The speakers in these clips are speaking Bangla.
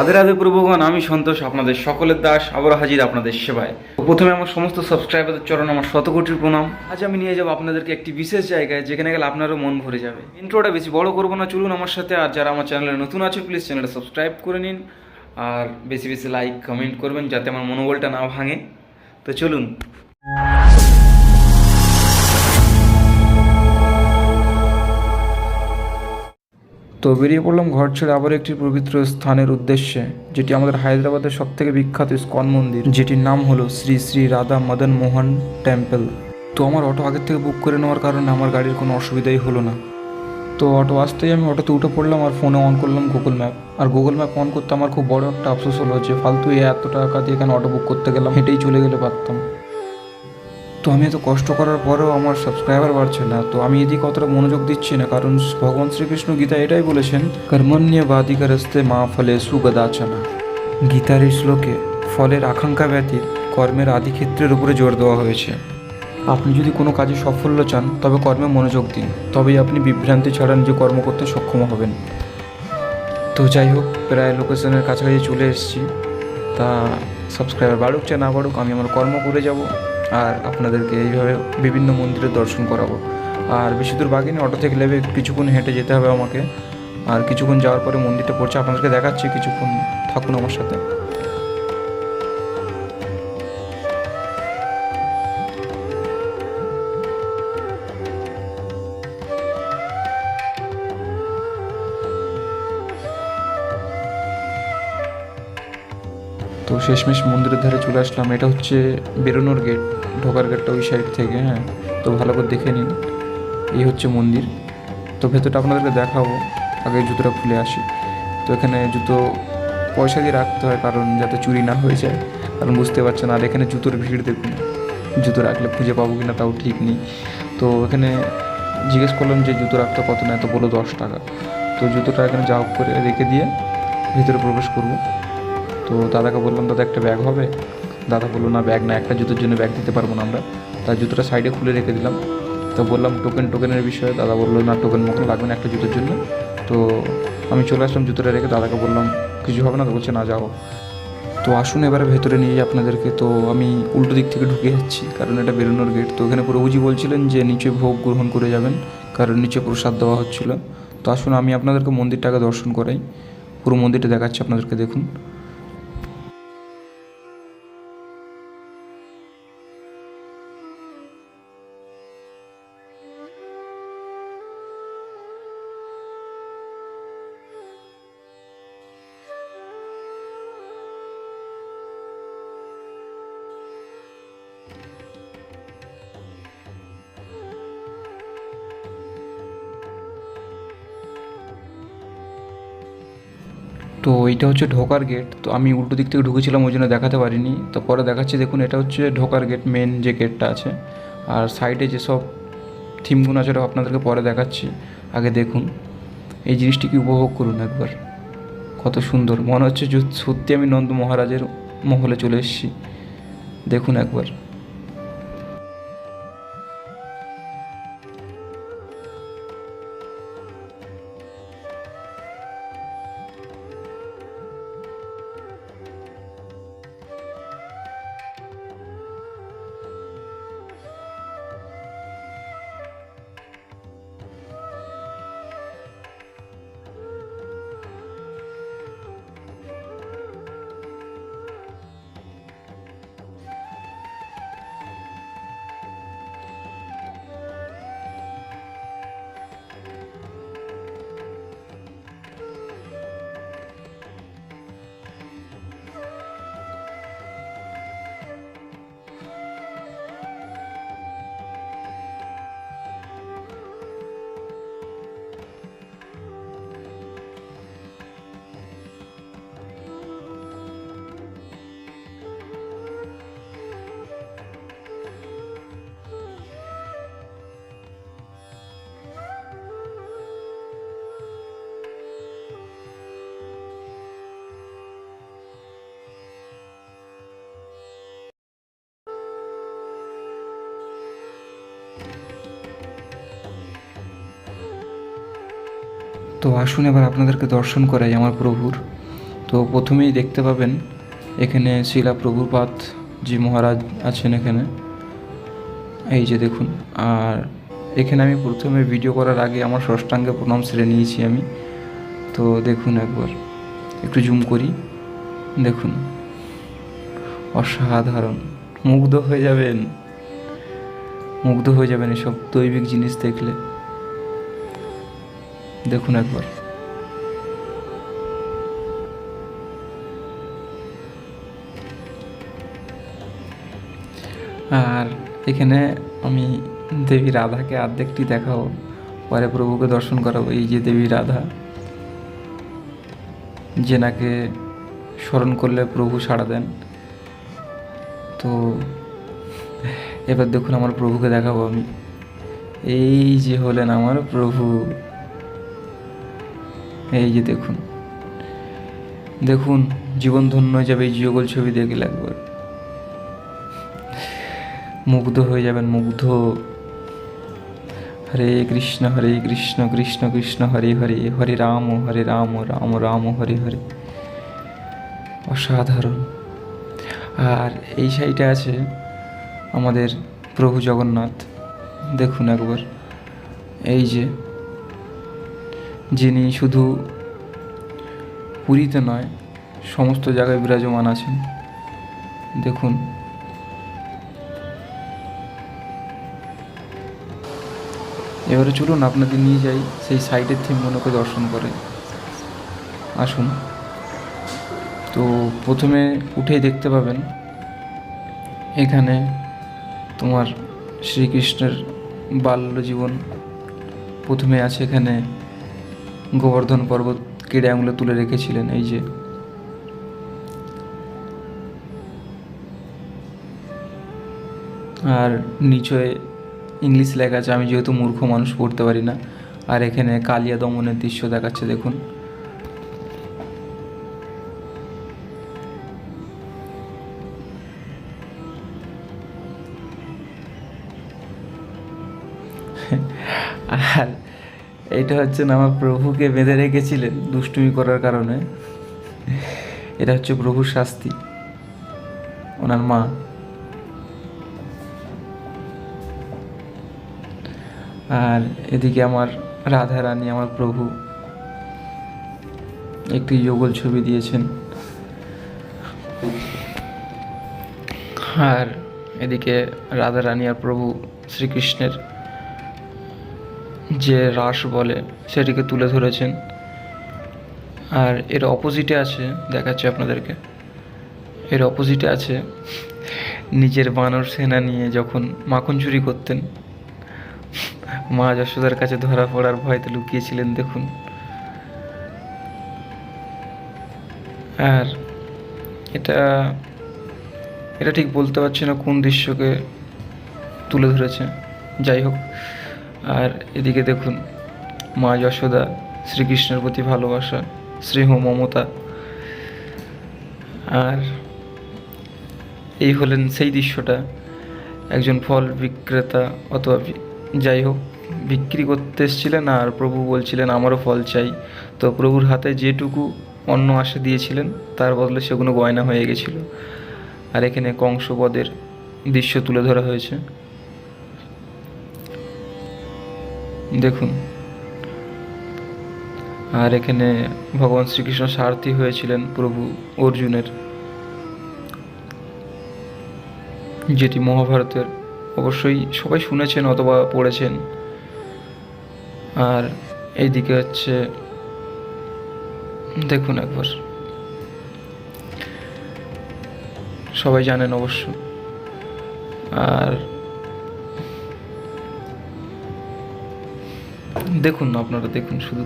রাধে রাধে প্রভুগণ, আমি সন্তোষ, আপনাদের সকলের দাস, আবার হাজির আপনাদের সেবায়। তো প্রথমে আমার সমস্ত সাবস্ক্রাইবারদের চরণ আমার শতকোটির প্রণাম। আজ আমি নিয়ে যাবো আপনাদেরকে একটি বিশেষ জায়গায়, যেখানে গেলে আপনারও মন ভরে যাবে। ইন্ট্রোটা বেশি বড় করবো না, চলুন আমার সাথে। আর যারা আমার চ্যানেলে নতুন আছে, প্লিজ চ্যানেলটা সাবস্ক্রাইব করে নিন, আর বেশি বেশি লাইক কমেন্ট করবেন, যাতে আমার মনোবলটা না ভাঙে। তো চলুন। তো বেরিয়ে পড়লাম ঘর ছেড়ে আবার একটি পবিত্র স্থানের উদ্দেশ্যে, যেটি আমাদের হায়দ্রাবাদের সবথেকে বিখ্যাত ইস্কন মন্দির, যেটির নাম হলো শ্রী শ্রী রাধা মদন মোহন টেম্পল। তো আমার অটো আগের থেকে বুক করে নেওয়ার কারণে আমার গাড়ির কোনো অসুবিধাই হলো না। তো অটো আসতেই আমি অটোতে উঠে পড়লাম আর ফোনে অন করলাম গুগল ম্যাপ। আর গুগল ম্যাপ অন করতে আমার খুব বড় একটা আফসোস হলো যে ফালতু এত টাকা দিয়ে এখানে অটো বুক করতে গেলাম, হেঁটেই চলে গেলে পারতাম। তো আমি এত কষ্ট করার পরেও আমার সাবস্ক্রাইবার বাড়ছে না। তো আমি এদিকে অতটা মনোযোগ দিচ্ছি না, কারণ ভগবান শ্রীকৃষ্ণ গীতা এটাই বলেছেন, কর্মণ্যবাধিকা রস্তে মা ফলে সুগদাচনা। গীতার এই শ্লোকে ফলের আকাঙ্ক্ষা ব্যতীত কর্মের আদিক্ষেত্রের উপরে জোর দেওয়া হয়েছে। আপনি যদি কোনো কাজে সাফল্য চান, তবে কর্মে মনোযোগ দিন, তবেই আপনি বিভ্রান্তি ছাড়া নিজে কর্ম করতে সক্ষম হবেন। তো যাই হোক, প্রায় লোকেশনের কাছাকাছি চলে এসেছি। তা সাবস্ক্রাইবার বাড়ুক চাই না বাড়ুক, আমি আমার কর্ম করে যাব আর আপনাদেরকে এইভাবে বিভিন্ন মন্দিরের দর্শন করাবো। আর বেশি দূর বাকি নেই, অটো থেকে নেবে কিছুক্ষণ হেঁটে যেতে হবে আমাকে। আর কিছুক্ষণ যাওয়ার পরে মন্দিরটা পড়ছে, আপনাদেরকে দেখাচ্ছি, কিছুক্ষণ থাকুন আমার সাথে। তো শেষমেশ মন্দিরের ধারে চলে আসলাম। এটা হচ্ছে বেরোনোর গেট, ঢোকার গেটটা ওই সাইড থেকে। হ্যাঁ, তো ভালো করে দেখে নিন, এই হচ্ছে মন্দির। তো ভেতরটা আপনাদেরকে দেখাবো, আগে জুতোটা খুলে আসি। তো এখানে জুতো পয়সা দিয়ে রাখতে হয়, কারণ যাতে চুরি না হয়ে যায়, কারণ বুঝতে পারছেন। আর এখানে জুতোর ভিড় দেখুন, জুতো রাখলে খুঁজে পাবো কিনা তাও ঠিক নেই। তো এখানে জিজ্ঞেস করলাম যে জুতো রাখতে কত নেয়, তো বলো 10 টাকা। তো জুতোটা এখানে যা হোক করে রেখে দিয়ে ভিতরে প্রবেশ করবো। তো দাদাকে বললাম, দাদা একটা ব্যাগ হবে? দাদা বললো, না ব্যাগ না, একটা জুতোর জন্য ব্যাগ দিতে পারবো না আমরা। তার জুতোটা সাইডে খুলে রেখে দিলাম। তো বললাম টোকেনের বিষয়ে, দাদা বললো না, টোকেন মোকেন লাগবে না একটা জুতোর জন্য। তো আমি চলে আসলাম জুতোটা রেখে, দাদাকে বললাম কিছু হবে না? তো বলছে না, যাও। তো আসুন এবারে ভেতরে নিয়ে যাই আপনাদেরকে। তো আমি উল্টো দিক থেকে ঢুকে যাচ্ছি, কারণ এটা বেরোনোর গেট। তো এখানে প্রভুজি বলছিলেন যে নিচে ভোগ গ্রহণ করে যাবেন, কারণ নিচে প্রসাদ দেওয়া হচ্ছিলো। তো আসুন আমি আপনাদেরকে মন্দিরটাকে দর্শন করাই, পুরো মন্দিরটা দেখাচ্ছি আপনাদেরকে, দেখুন। তো এইটা হচ্ছে ঢোকার গেট। তো আমি উল্টো দিক থেকে ঢুকেছিলাম, ওই জন্য দেখাতে পারিনি। তো পরে দেখাচ্ছি, দেখুন এটা হচ্ছে ঢোকার গেট, মেন যে গেটটা আছে। আর সাইডে যেসব থিমগুলো আছে ওটা আপনাদেরকে পরে দেখাচ্ছি, আগে দেখুন। এই জিনিসটিকে উপভোগ করুন একবার, কত সুন্দর মনে হচ্ছে, সত্যি আমি নন্দ মহারাজের মহলে চলে এসেছি। দেখুন একবার। তো আসুন এবার আপনাদেরকে দর্শন করাই আমার প্রভুর। তো প্রথমেই দেখতে পাবেন এখানে শিলা প্রভুপাদ জি মহারাজ আছেন এখানে, এই যে দেখুন। আর এখানে আমি প্রথমে ভিডিও করার আগে আমার ষষ্ঠাঙ্গে প্রণাম সেরে নিয়েছি আমি। তো দেখুন একবার একটু জুম করি, দেখুন অসাধারণ, মুগ্ধ হয়ে যাবেন, মুগ্ধ হয়ে যাবেন এসব দৈবিক জিনিস দেখলে। দেখুন একবার, আর এখানে আমি দেবী রাধাকে অর্ধেকটি দেখাবো, পরে প্রভুকে দর্শন করাবো। এই যে দেবী রাধা, যেনাকে স্মরণ করলে প্রভু সাড়া দেন। তো এবার দেখুন আমার প্রভুকে দেখাবো আমি। এই যে হলেন আমার প্রভু, এই যে দেখুন, দেখুন জীবন ধন্য হয়ে যাবে এই যুগল ছবি দেখলে একবার, মুগ্ধ হয়ে যাবেন, মুগ্ধ। হরে কৃষ্ণ কৃষ্ণ কৃষ্ণ হরে হরে, হরে রাম রাম রাম হরে হরে। অসাধারণ। আর এই সাইডে আছে আমাদের প্রভু জগন্নাথ, দেখুন একবার, এই যে, যিনি শুধু পুরীতে নয় সমস্ত জায়গায় বিরাজমান আছেন, দেখুন। এবারে চলুন আপনাদের নিয়ে যাই সেই সাইডের থিম মনকে দর্শন করে, আসুন। তো প্রথমে উঠেই দেখতে পাবেন এখানে তোমার শ্রীকৃষ্ণের বাল্য জীবন প্রথমে আছে। এখানে গোবর্ধন পর্বত কেড়ে আঙুলে তুলে রেখেছিলেন, এই যে। আর নিচে ইংলিশ লেখা আছে, আমি যেহেতু মূর্খ মানুষ পড়তে পারি না। আর এখানে কালিয়া দমনের দৃশ্য দেখাচ্ছে, দেখুন। আর এটা হচ্ছে না, আমার প্রভুকে বেঁধে রেখেছিলেন দুষ্টুমি করার কারণে। এটা হচ্ছে প্রভুর শাস্তি, ওনার মা। আর এদিকে আমার রাধা রানী, আমার প্রভু, একটি যুগল ছবি দিয়েছেন। আর এদিকে রাধা রানী আর প্রভু শ্রীকৃষ্ণের যে রাস বলে সেটিকে তুলে ধরেছেন। আর এর অপোজিটে আছে, দেখাচ্ছে আপনাদেরকে, এর অপোজিটে আছে নিজের বানর সেনা নিয়ে যখন মাখন চুরি করতেন, মা যশোদার কাছে ধরা পড়ার ভয়তে লুকিয়েছিলেন, দেখুন। আর এটা এটা ঠিক বলতে পারছি না কোন দৃশ্যকে তুলে ধরেছে, যাই হোক। আর এদিকে দেখুন মা যশোদা, শ্রীকৃষ্ণের প্রতি ভালোবাসা, স্নেহ, মমতা। আর এই হলেন সেই দৃশ্যটা, একজন ফল বিক্রেতা অথবা যাই হোক বিক্রি করতে এসেছিলেন, আর প্রভু বলছিলেন আমারও ফল চাই। তো প্রভুর হাতে যেটুকু অন্ন আসে দিয়েছিলেন তার বদলে সেগুলো গয়না হয়ে গেছিল। আর এখানে কংসবধের দৃশ্য তুলে ধরা হয়েছে, দেখুন। আর এখানে ভগবান শ্রীকৃষ্ণ সারথি হয়েছিলেন প্রভু অর্জুনের, যেটি মহাভারতের অবশ্যই সবাই শুনেছেন অথবা পড়েছেন। আর এইদিকে হচ্ছে দেখুন একবার, সবাই জানেন অবশ্য। আর দেখুন, আপনারা দেখুন শুধু,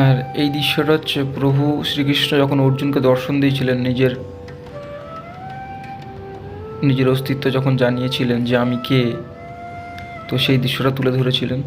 আর এই দৃশ্যটা হচ্ছে প্রভু শ্রীকৃষ্ণ যখন অর্জুনকে দর্শন দিয়েছিলেন নিজের নিজের অস্তিত্ব যখন জানিয়েছিলেন যে আমি কে, তো সেই দৃশ্যটা তুলে ধরেছিলেন।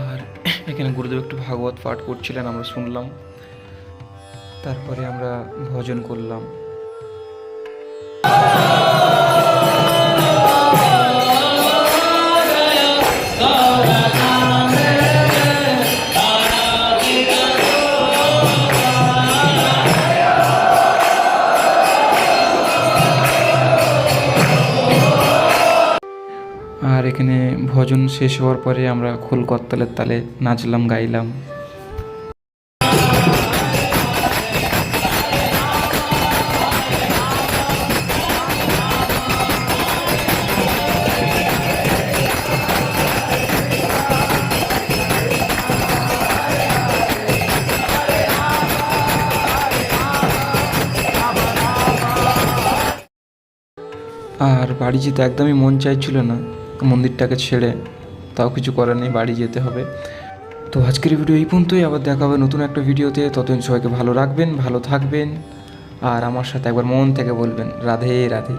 আর এখানে গুরুদেব একটু ভাগবত পাঠ করছিলেন, আমরা শুনলাম। তারপরে আমরা ভজন করলাম। আর এখানে ভজন শেষ হওয়ার পরে আমরা খোল করতালের তালে নাচলাম, গাইলাম। আর বাড়ি যেতে একদমই মন চাইছিল না মন্দিরটাকে ছেড়ে, তাও কিছু করার নেই, বাড়ি যেতে হবে। তো আজকের ভিডিও এই পর্যন্তই, আবার দেখা হবে নতুন একটা ভিডিওতে। ততদিন সবাইকে ভালো রাখবেন, ভালো থাকবেন, আর আমার সাথে একবার মন থেকে বলবেন রাধে রাধে।